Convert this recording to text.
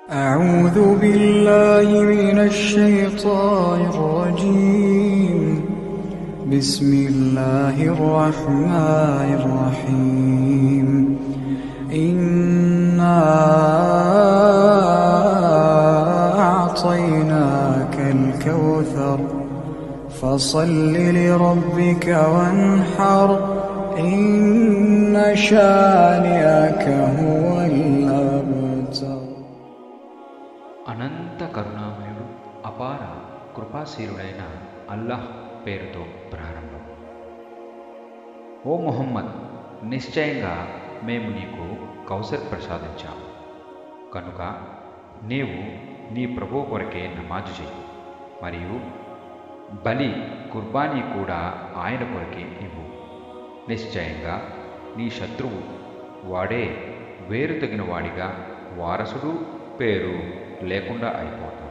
أعوذ بالله من الشيطان الرجيم. بسم الله الرحمن الرحيم. إنا أعطيناك الكوثر فصل لربك وانحر إن شانئك هو الأبتر. అనంత కరుణామయుడు అపార కృపాశీలుడైన అల్లాహ్ పేరుతో ప్రారంభం. ఓ ముహమ్మద్, నిశ్చయంగా మేము నీకు కౌసర్ ప్రసాదించాము కనుక నీవు నీ ప్రభువు కొరకే నమాజు చెయ్యి, మరియు బలి కుర్బానీ కూడా ఆయన కొరకే ఇవ్వు. నిశ్చయంగా నీ శత్రువు వాడే వేరు తగిన వాడిగా వారసుడు పేరు లేకుండా అయిపోతాడు.